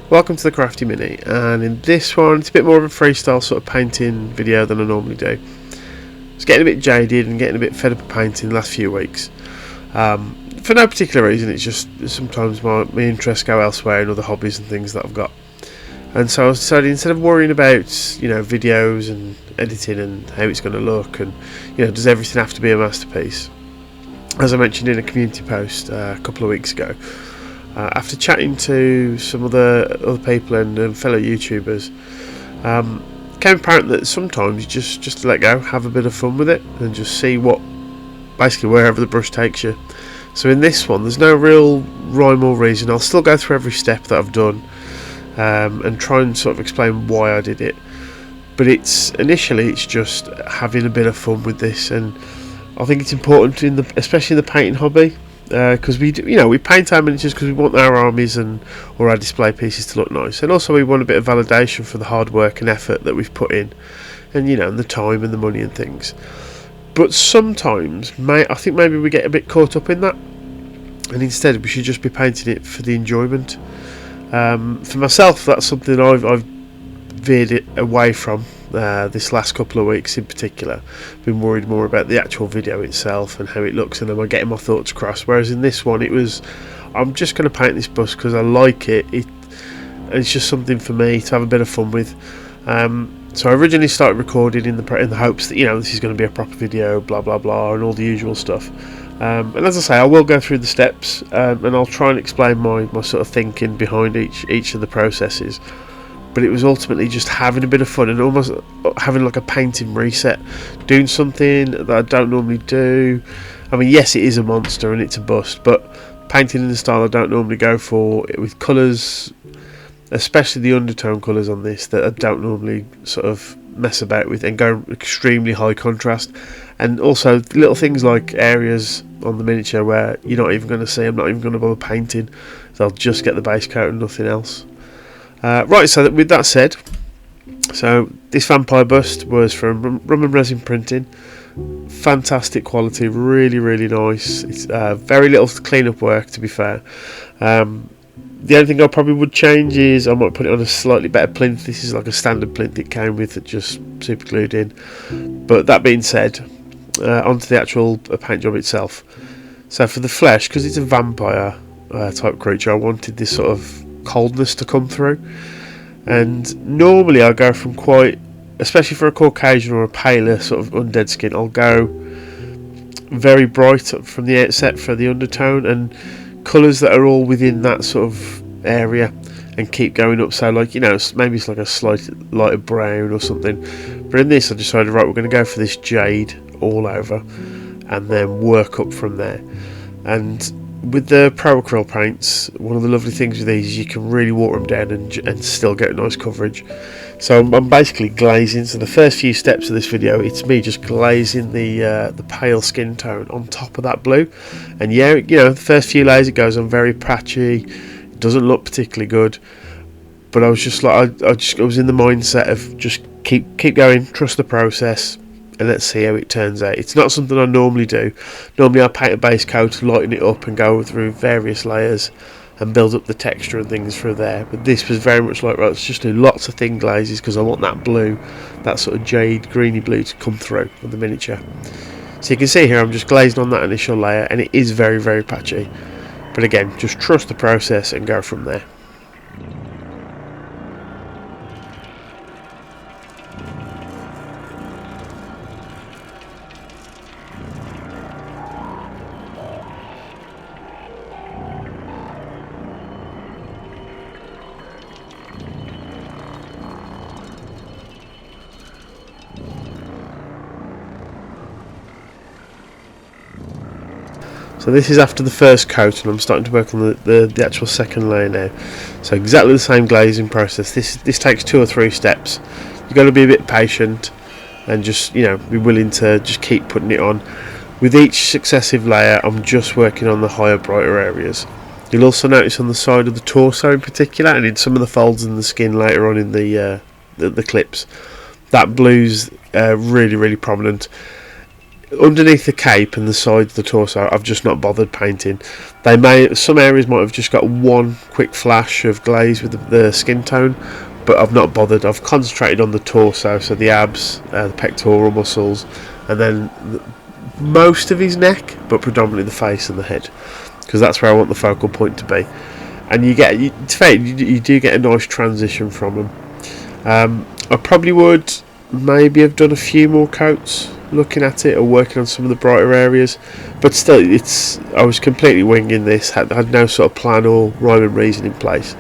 Welcome to the Crafty Mini, and in this one it's a bit more of a freestyle sort of painting video than I normally do. It's getting a bit jaded and getting a bit fed up of painting the last few weeks. For no particular reason, it's just sometimes my interests go elsewhere in other hobbies and things that I've got. And so I decided, instead of worrying about videos and editing and how it's going to look and does everything have to be a masterpiece, as I mentioned in a community post a couple of weeks ago, after chatting to some other people and fellow YouTubers, it became apparent that sometimes you just let go, have a bit of fun with it, and just see basically wherever the brush takes you. So in this one, there's no real rhyme or reason. I'll still go through every step that I've done and try and sort of explain why I did it. But initially it's just having a bit of fun with this, and I think it's important especially in the painting hobby. Because we paint our miniatures because we want our armies or our display pieces to look nice, and also we want a bit of validation for the hard work and effort that we've put in, and and the time and the money and things. But sometimes I think maybe we get a bit caught up in that, and instead we should just be painting it for the enjoyment. For myself, that's something I've veered it away from this last couple of weeks in particular. Been worried more about the actual video itself and how it looks, and am I getting my thoughts across, whereas in this one I'm just going to paint this bus because I like it. It's just something for me to have a bit of fun with. So I originally started recording in the hopes that this is going to be a proper video, blah blah blah, and all the usual stuff. And as I say, I will go through the steps, and I'll try and explain my sort of thinking behind each of the processes. But it was ultimately just having a bit of fun and almost having like a painting reset, doing something that I don't normally do. I mean, yes, it is a monster and it's a bust, but painting in the style I don't normally go for, with colours, especially the undertone colours on this, that I don't normally sort of mess about with, and go extremely high contrast. And also little things like areas on the miniature where you're not even going to see, I'm not even going to bother painting, so I'll just get the base coat and nothing else. Right, so with that said, so this vampire bust was from RUMANDRESIN printing. Fantastic quality, really nice. It's very little clean-up work, to be fair. The only thing I probably would change is I might put it on a slightly better plinth. This is like a standard plinth it came with, that just super glued in. But that being said, onto the actual paint job itself. So for the flesh, because it's a vampire type creature, I wanted this sort of coldness to come through, and normally I go from especially for a Caucasian or a paler sort of undead skin, I'll go very bright from the outset for the undertone and colours that are all within that sort of area, and keep going up. So like maybe it's like a slight lighter brown or something, but in this I decided, right, we're going to go for this jade all over and then work up from there. And with the Pro Acryl paints, one of the lovely things with these is you can really water them down and still get nice coverage. So I'm basically glazing. So the first few steps of this video, it's me just glazing the pale skin tone on top of that blue. And yeah, the first few layers it goes on very patchy. It doesn't look particularly good. But I was just like, I was in the mindset of just keep going, trust the process, and let's see how it turns out. It's not something I normally do. Normally I paint a base coat, lighten it up and go through various layers and build up the texture and things through there. But this was very much like, right, let's just do lots of thin glazes because I want that blue, that sort of jade greeny blue, to come through with the miniature. So you can see here I'm just glazing on that initial layer, and it is very patchy. But again, just trust the process and go from there. So this is after the first coat, and I'm starting to work on the actual second layer now. So exactly the same glazing process. This takes 2 or 3 steps. You've got to be a bit patient and just be willing to just keep putting it on. With each successive layer, I'm just working on the higher, brighter areas. You'll also notice on the side of the torso in particular, and in some of the folds in the skin later on in the clips, that blue's really prominent. underneath the cape and the sides of the torso, I've just not bothered painting. Some areas might have just got one quick flash of glaze with the skin tone, but I've not bothered. I've concentrated on the torso, so the abs, the pectoral muscles, and then most of his neck, but predominantly the face and the head, because that's where I want the focal point to be. And you do get a nice transition from them. I probably would maybe have done a few more coats looking at it, or working on some of the brighter areas, but still, I was completely winging this, had no sort of plan or rhyme and reason in place,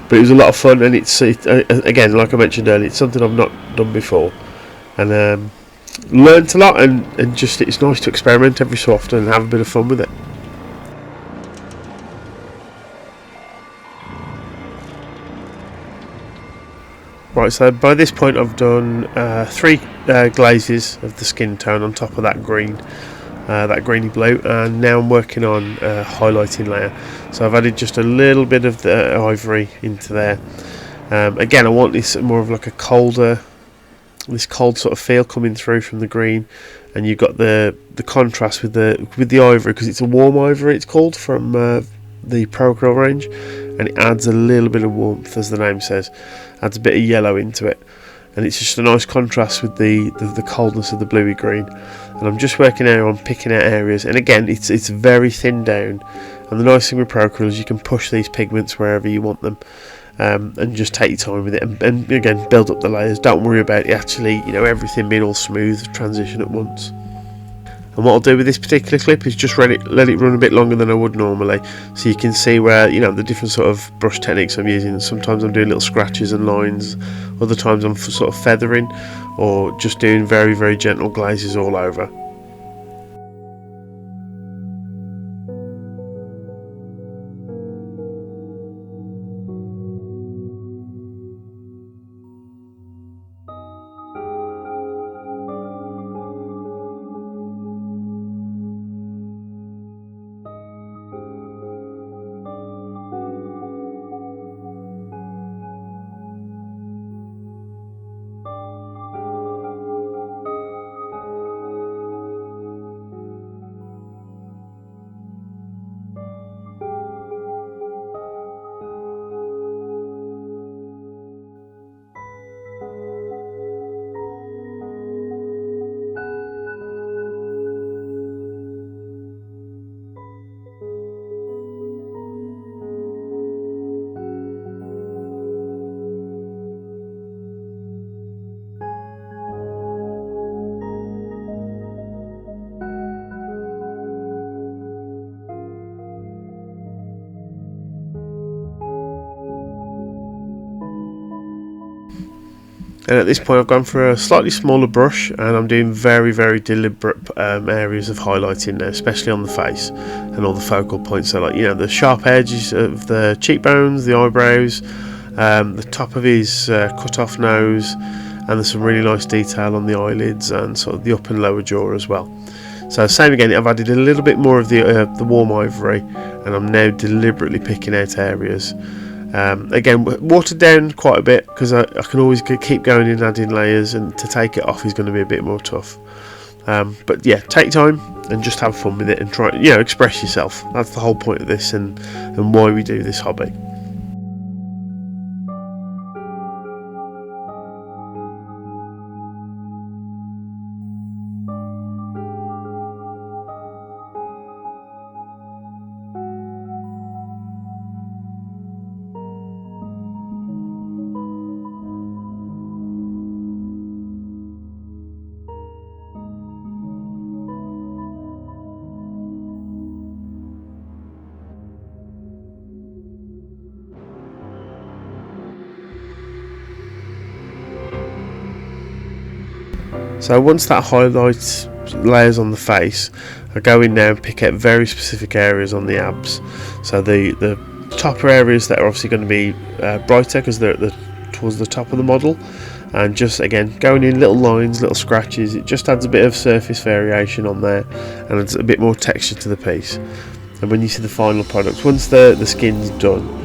but it was a lot of fun. And again, like I mentioned earlier, it's something I've not done before, and learnt a lot, and just it's nice to experiment every so often and have a bit of fun with it. Right, so by this point I've done 3 glazes of the skin tone on top of that green, that greeny blue, and now I'm working on a highlighting layer. So I've added just a little bit of the ivory into there. Again, I want this more of like a cold sort of feel coming through from the green, and you've got the contrast with the ivory, because it's a warm ivory, it's called, from the Procol range, and it adds a little bit of warmth, as the name says, adds a bit of yellow into it, and it's just a nice contrast with the coldness of the bluey green. And I'm just working out on picking out areas, and again, it's very thin down, and the nice thing with Procol is you can push these pigments wherever you want them, and just take your time with it, and again, build up the layers. Don't worry about it actually, everything being all smooth transition at once. And what I'll do with this particular clip is just let it run a bit longer than I would normally, so you can see where the different sort of brush techniques I'm using. Sometimes I'm doing little scratches and lines, other times I'm sort of feathering, or just doing very, very gentle glazes all over. And at this point I've gone for a slightly smaller brush, and I'm doing very, very deliberate areas of highlighting now, especially on the face and all the focal points. So like, the sharp edges of the cheekbones, the eyebrows, the top of his cut off nose, and there's some really nice detail on the eyelids and sort of the upper and lower jaw as well. So same again, I've added a little bit more of the warm ivory, and I'm now deliberately picking out areas. Again, watered down quite a bit, because I can always keep going and adding layers, and to take it off is going to be a bit more tough. But yeah, take time and just have fun with it, and try, express yourself. That's the whole point of this, and why we do this hobby. So once that highlight layers on the face, I go in now and pick out very specific areas on the abs. So the top areas that are obviously going to be brighter, because they're towards the top of the model, and just again going in little lines, little scratches. It just adds a bit of surface variation on there, and adds a bit more texture to the piece. And when you see the final product, once the skin's done,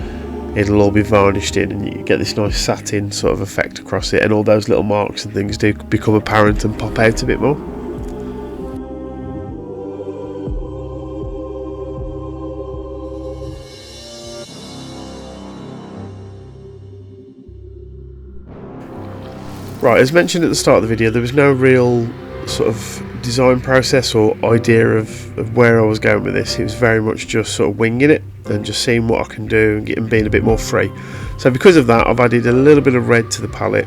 it'll all be varnished in, and you get this nice satin sort of effect across it, and all those little marks and things do become apparent and pop out a bit more. Right, as mentioned at the start of the video, there was no real sort of design process or idea of where I was going with this. It was very much just sort of winging it and just seeing what I can do and being a bit more free. So because of that, I've added a little bit of red to the palette,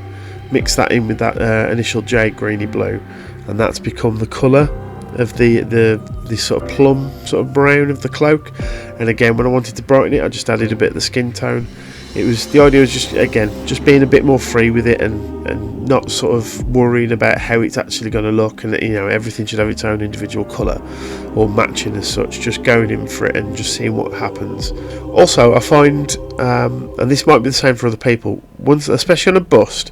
mixed that in with that initial jade greeny blue, and that's become the colour of the sort of plum sort of brown of the cloak. And again, when I wanted to brighten it, I just added a bit of the skin tone. The idea was just being a bit more free with it and not sort of worrying about how it's actually going to look, and you know, everything should have its own individual colour or matching as such. Just going in for it and just seeing what happens. Also, I find, and this might be the same for other people, once, especially on a bust,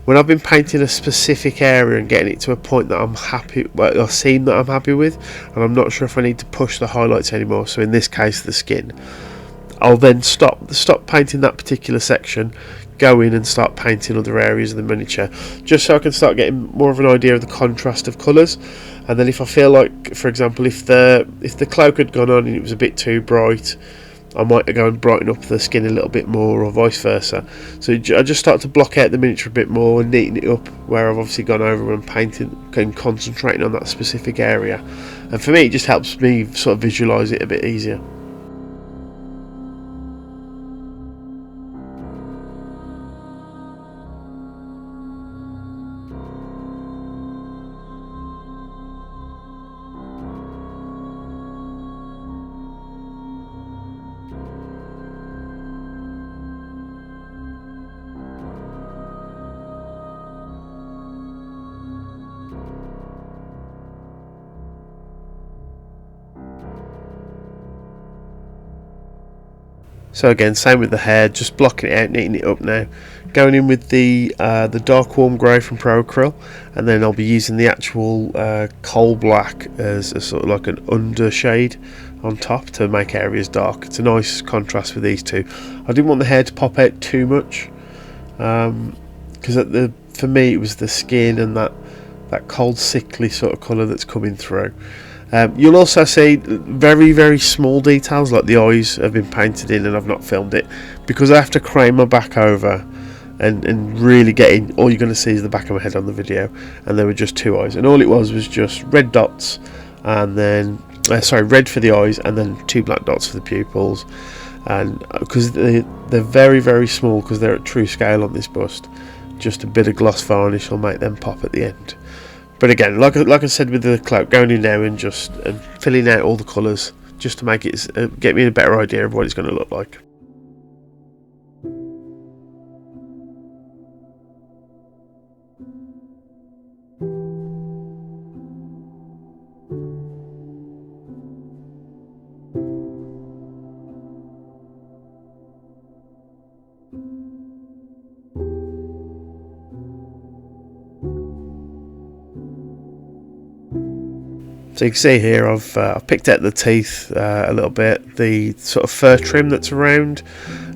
when I've been painting a specific area and getting it to a point that I'm happy, well, a scene that I'm happy with, and I'm not sure if I need to push the highlights anymore, so in this case the skin, I'll then stop painting that particular section, go in and start painting other areas of the miniature, just so I can start getting more of an idea of the contrast of colours. And then if I feel like, for example, if the cloak had gone on and it was a bit too bright, I might go and brighten up the skin a little bit more, or vice versa. So I just start to block out the miniature a bit more and neaten it up where I've obviously gone over and painting and concentrating on that specific area. And for me, it just helps me sort of visualise it a bit easier. So again, same with the hair, just blocking it out, neatening it up now. Going in with the dark warm grey from Pro Acryl, and then I'll be using the actual coal black as a sort of like an undershade on top to make areas dark. It's a nice contrast with these two. I didn't want the hair to pop out too much, because for me it was the skin and that cold sickly sort of colour that's coming through. You'll also see very, very small details, like the eyes have been painted in and I've not filmed it because I have to crane my back over and really get in. All you're going to see is the back of my head on the video, and there were just two eyes, and all it was just red dots, and then red for the eyes and then two black dots for the pupils. And because they're very, very small, because they're at true scale on this bust, just a bit of gloss varnish will make them pop at the end. But again, like I said with the cloak, going in now and just filling out all the colours just to make it get me a better idea of what it's going to look like. So you can see here I've picked out the teeth a little bit, the sort of fur trim that's around,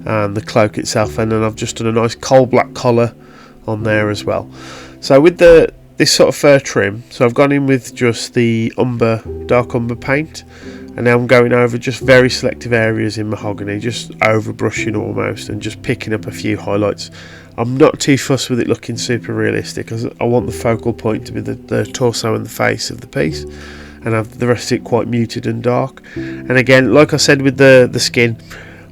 and the cloak itself, and then I've just done a nice coal black collar on there as well. So with this sort of fur trim, so I've gone in with just the dark umber paint, and now I'm going over just very selective areas in mahogany, just over brushing almost, and just picking up a few highlights. I'm not too fussed with it looking super realistic, because I want the focal point to be the torso and the face of the piece, and have the rest of it quite muted and dark. And again, like I said with the skin,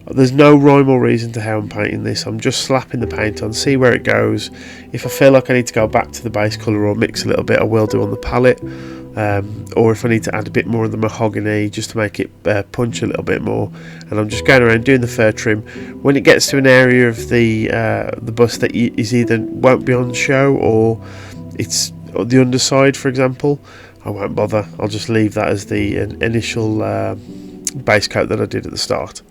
there's no rhyme or reason to how I'm painting this. I'm just slapping the paint on, see where it goes. If I feel like I need to go back to the base colour or mix a little bit, I will do on the palette, or if I need to add a bit more of the mahogany just to make it punch a little bit more. And I'm just going around doing the fur trim. When it gets to an area of the bust that is either won't be on show, or it's the underside, for example, I won't bother. I'll just leave that as the initial base coat that I did at the start.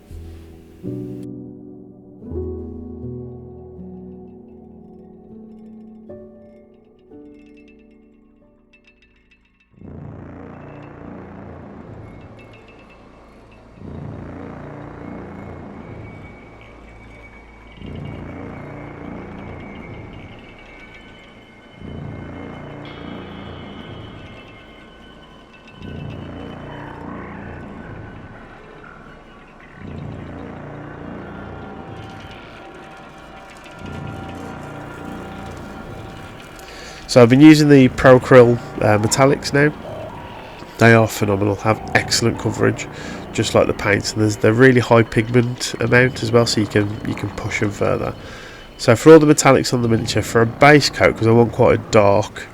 So I've been using the Pro Acryl metallics now. They are phenomenal, have excellent coverage, just like the paints, and they're really high pigment amount as well, so you can push them further. So for all the metallics on the miniature, for a base coat, because I want quite a dark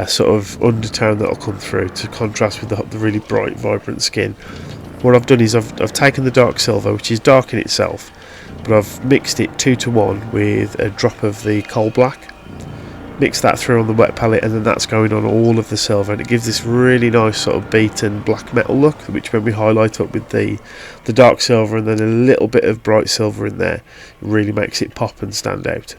sort of undertone that'll come through to contrast with the really bright, vibrant skin, what I've done is I've taken the dark silver, which is dark in itself, but I've mixed it 2 to 1 with a drop of the coal black. Mix that through on the wet palette, and then that's going on all of the silver, and it gives this really nice sort of beaten black metal look, which when we highlight up with the dark silver and then a little bit of bright silver in there, it really makes it pop and stand out.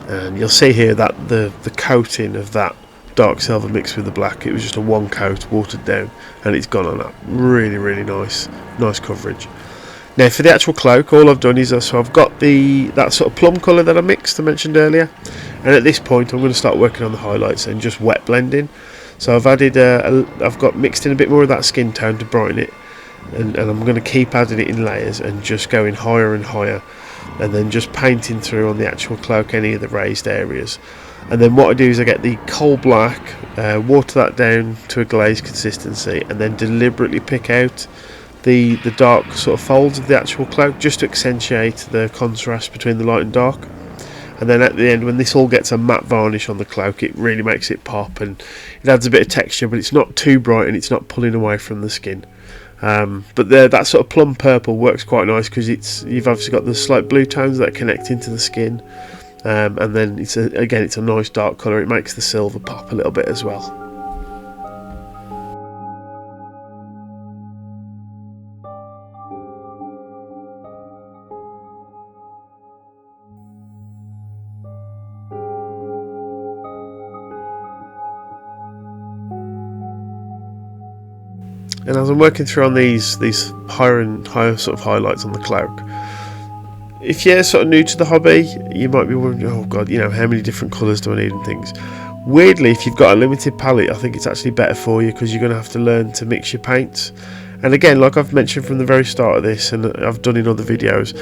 And you'll see here that the coating of that dark silver mixed with the black, it was just a one coat, watered down, and it's gone on up. Really nice coverage. Now for the actual cloak, all I've done is so I've got that sort of plum colour that I mixed, I mentioned earlier, and at this point I'm going to start working on the highlights and just wet blending. So I've added I've got mixed in a bit more of that skin tone to brighten it, and I'm going to keep adding it in layers and just going higher and higher, and then just painting through on the actual cloak any of the raised areas. And then what I do is I get the coal black, water that down to a glaze consistency, and then deliberately pick out the dark sort of folds of the actual cloak, just to accentuate the contrast between the light and dark. And then at the end, when this all gets a matte varnish on the cloak, it really makes it pop, and it adds a bit of texture, but it's not too bright and it's not pulling away from the skin. But that sort of plum purple works quite nice, because you've obviously got the slight blue tones that connect into the skin, and then it's a nice dark colour. It makes the silver pop a little bit as well. And as I'm working through on these higher and higher sort of highlights on the cloak, if you're sort of new to the hobby, you might be wondering, oh god, how many different colours do I need and things. Weirdly, if you've got a limited palette, I think it's actually better for you, because you're going to have to learn to mix your paints. And again, like I've mentioned from the very start of this, and I've done in other videos,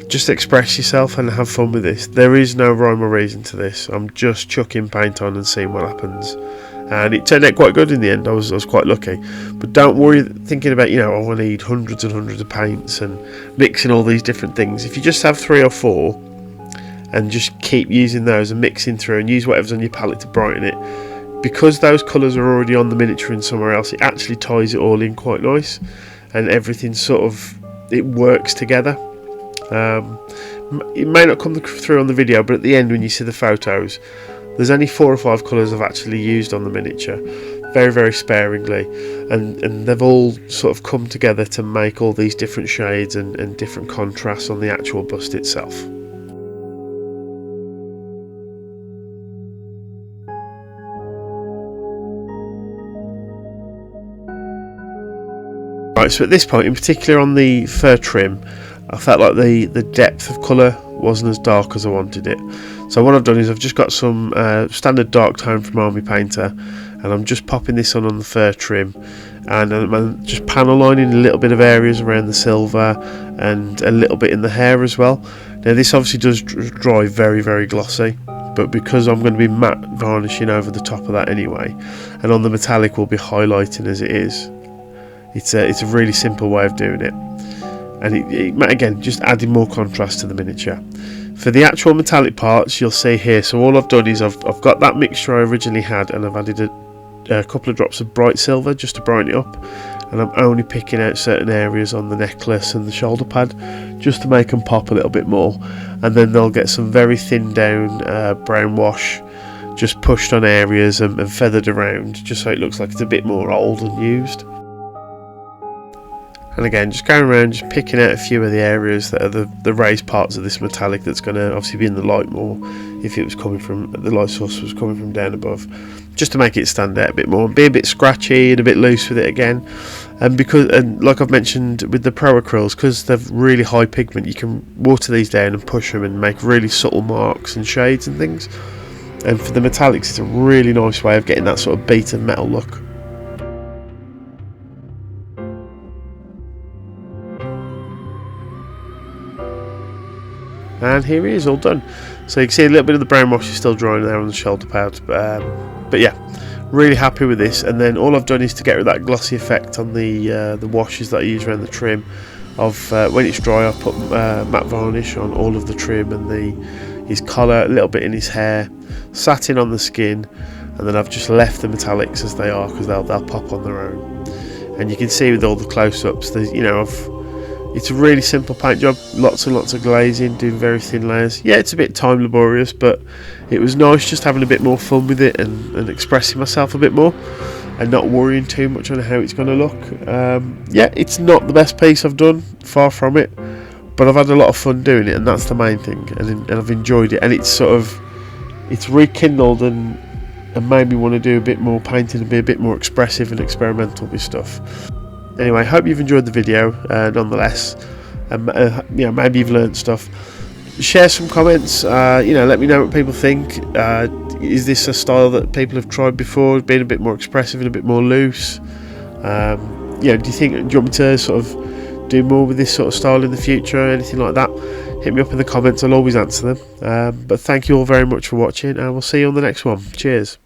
just express yourself and have fun with this. There is no rhyme or reason to this. I'm just chucking paint on and seeing what happens. And it turned out quite good in the end. I was quite lucky. But don't worry thinking about, I need hundreds and hundreds of paints and mixing all these different things. If you just have 3 or 4 and just keep using those and mixing through, and use whatever's on your palette to brighten it, because those colours are already on the miniature and somewhere else, it actually ties it all in quite nice, and everything it works together. It may not come through on the video, but at the end when you see the photos, there's only 4 or 5 colours I've actually used on the miniature, very sparingly, and they've all sort of come together to make all these different shades and different contrasts on the actual bust itself. Right, so at this point, in particular on the fur trim, I felt like the depth of colour wasn't as dark as I wanted it. So what I've done is I've just got some standard dark tone from Army Painter, and I'm just popping this on the fur trim, and I'm just panel lining a little bit of areas around the silver and a little bit in the hair as well. Now this obviously does dry very glossy, but because I'm going to be matte varnishing over the top of that anyway, and on the metallic we'll be highlighting as it is, it's a really simple way of doing it. And it again, just adding more contrast to the miniature. For the actual metallic parts, you'll see here, so all I've done is I've got that mixture I originally had, and I've added a couple of drops of bright silver just to brighten it up, and I'm only picking out certain areas on the necklace and the shoulder pad just to make them pop a little bit more, and then they'll get some very thin down brown wash just pushed on areas and feathered around, just so it looks like it's a bit more old and used. And again, just going around, just picking out a few of the areas that are the raised parts of this metallic that's going to obviously be in the light more if it was coming from, the light source was coming from down above, just to make it stand out a bit more and be a bit scratchy and a bit loose with it again. And like I've mentioned with the Pro Acryls, because they're really high pigment, you can water these down and push them and make really subtle marks and shades and things. And for the metallics, it's a really nice way of getting that sort of beaten metal look. And here he is, all done. So you can see a little bit of the brown wash is still drying there on the shoulder pad, but yeah, really happy with this. And then all I've done is to get rid of that glossy effect on the washes that I use around the trim. When it's dry, I put matte varnish on all of the trim and his collar, a little bit in his hair, satin on the skin, and then I've just left the metallics as they are because they'll pop on their own. And you can see with all the close-ups, it's a really simple paint job, lots and lots of glazing, doing very thin layers. Yeah, it's a bit time laborious, but it was nice just having a bit more fun with it and expressing myself a bit more and not worrying too much on how it's going to look. Yeah, it's not the best piece I've done, far from it, but I've had a lot of fun doing it, and that's the main thing, and I've enjoyed it, and it's rekindled and made me want to do a bit more painting and be a bit more expressive and experimental with stuff. Anyway, hope you've enjoyed the video nonetheless, and maybe you've learned stuff. Share some comments, let me know what people think. Is this a style that people have tried before, being a bit more expressive and a bit more loose? Do you want me to sort of do more with this sort of style in the future or anything like that? Hit me up in the comments, I'll always answer them. But thank you all very much for watching, and we'll see you on the next one. Cheers.